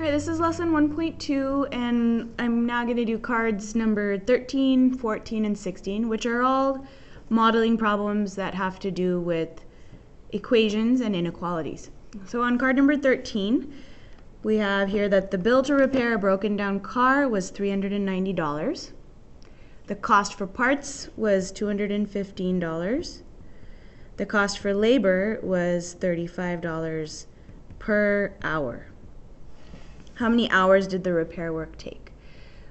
All right, this is lesson 1.2, and I'm now going to do cards number 13, 14, and 16, which are all modeling problems that have to do with equations and inequalities. So on card number 13, we have here that the bill to repair a broken down car was $390. The cost for parts was $215. The cost for labor was $35 per hour. How many hours did the repair work take?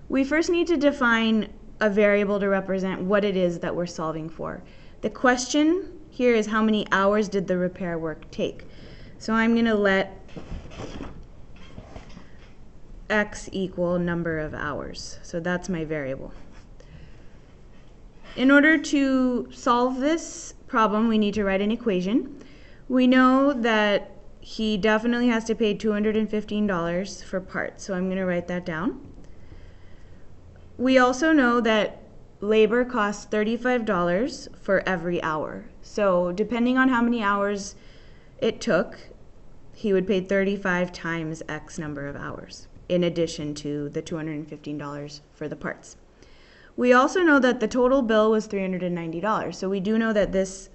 We first need to define a variable to represent what it is that we're solving for. The question here is how many hours did the repair work take? So I'm going to let x equal number of hours. So that's my variable. In order to solve this problem, we need to write an equation. We know that he definitely has to pay $215 for parts, so I'm going to write that down. We also know that labor costs $35 for every hour. So depending on how many hours it took, he would pay 35 times X number of hours, in addition to the $215 for the parts. We also know that the total bill was $390, so we do know that this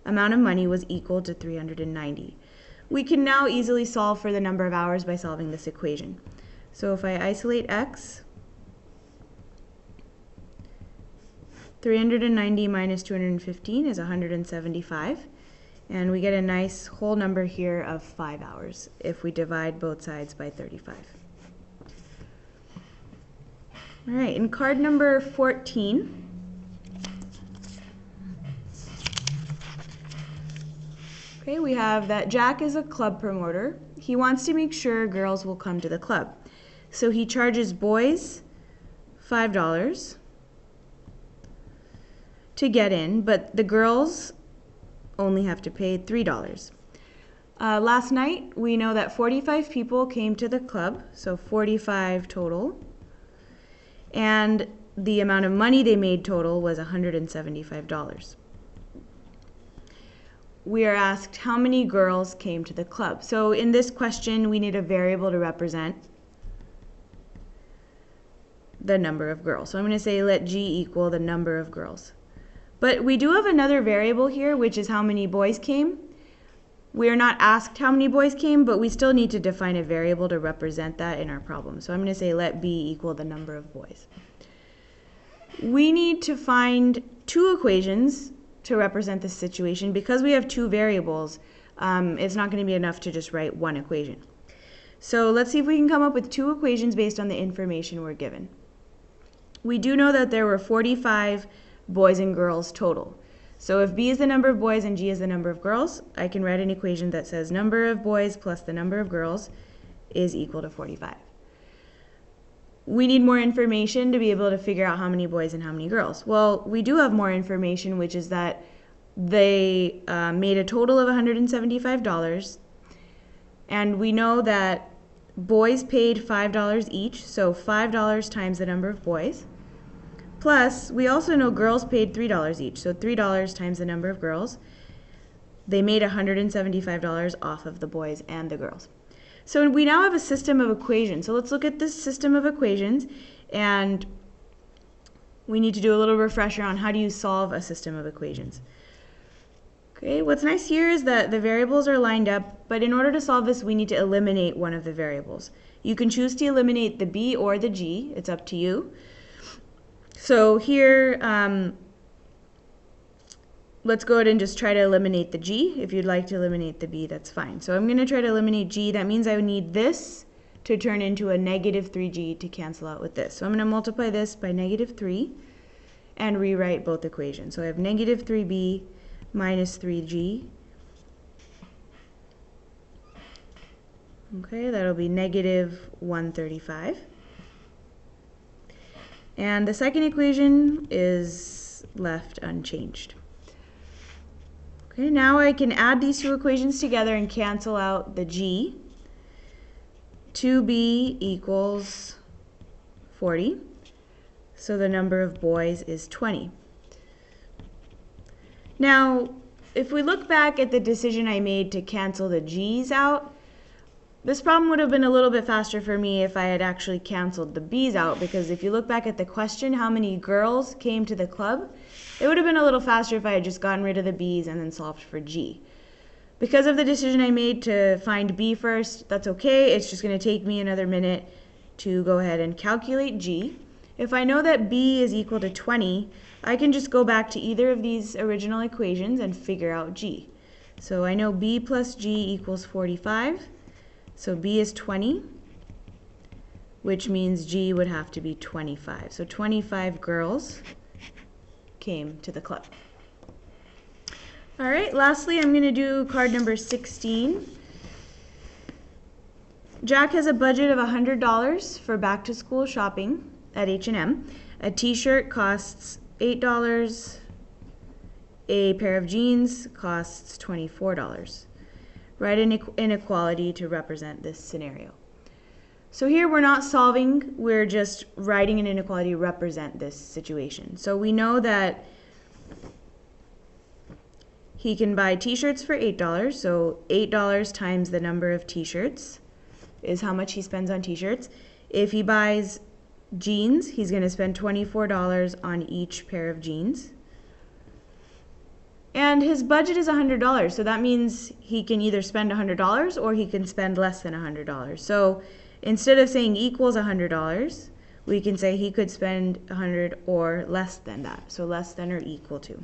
amount of money was equal to $390. We can now easily solve for the number of hours by solving this equation. So if I isolate x, 390 minus 215 is 175, and we get a nice whole number here of 5 hours if we divide both sides by 35. All right, in card number 14, okay, we have that Jack is a club promoter. He wants to make sure girls will come to the club. So he charges boys $5 to get in, but the girls only have to pay $3. Last night, we know that 45 people came to the club, so 45 total. And the amount of money they made total was $175. We are asked how many girls came to the club. So in this question, we need a variable to represent the number of girls. So I'm going to say let G equal the number of girls. But we do have another variable here, which is how many boys came. We are not asked how many boys came, but we still need to define a variable to represent that in our problem. So I'm going to say let B equal the number of boys. We need to find two equations to represent this situation. Because we have two variables, it's not going to be enough to just write one equation. So let's see if we can come up with two equations based on the information we're given. We do know that there were 45 boys and girls total. So if B is the number of boys and G is the number of girls, I can write an equation that says number of boys plus the number of girls is equal to 45. We need more information to be able to figure out how many boys and how many girls. Well, we do have more information, which is that they made a total of $175, and we know that boys paid $5 each, so $5 times the number of boys. Plus, we also know girls paid $3 each, so $3 times the number of girls. They made $175 off of the boys and the girls. So we now have a system of equations. So let's look at this system of equations, and we need to do a little refresher on how do you solve a system of equations. Okay, what's nice here is that the variables are lined up, but in order to solve this, we need to eliminate one of the variables. You can choose to eliminate the B or the G. It's up to you. So here, let's go ahead and just try to eliminate the G. If you'd like to eliminate the B, that's fine. So I'm going to try to eliminate G. That means I would need this to turn into a negative 3G to cancel out with this. So I'm going to multiply this by negative 3 and rewrite both equations. So I have negative 3B minus 3G. Okay, that'll be negative 135. And the second equation is left unchanged. Okay, now I can add these two equations together and cancel out the G. 2B equals 40, so the number of boys is 20. Now, if we look back at the decision I made to cancel the G's out, This problem would have been a little bit faster for me if I had actually canceled the B's out, because if you look back at the question, how many girls came to the club, it would have been a little faster if I had just gotten rid of the B's and then solved for G. Because of the decision I made to find B first, that's okay. It's just going to take me another minute to go ahead and calculate G. If I know that B is equal to 20, I can just go back to either of these original equations and figure out G. So I know B plus G equals 45. So B is 20, which means G would have to be 25. So 25 girls came to the club. All right, lastly, I'm going to do card number 16. Jack has a budget of $100 for back-to-school shopping at H&M. A t-shirt costs $8. A pair of jeans costs $24. Write an inequality to represent this scenario. So here we're not solving, we're just writing an inequality to represent this situation. So we know that he can buy t-shirts for $8, so $8 times the number of t-shirts is how much he spends on t-shirts. If he buys jeans, he's going to spend $24 on each pair of jeans. And his budget is $100, so that means he can either spend $100 or he can spend less than $100. So instead of saying equals $100, we can say he could spend $100 or less than that, so less than or equal to.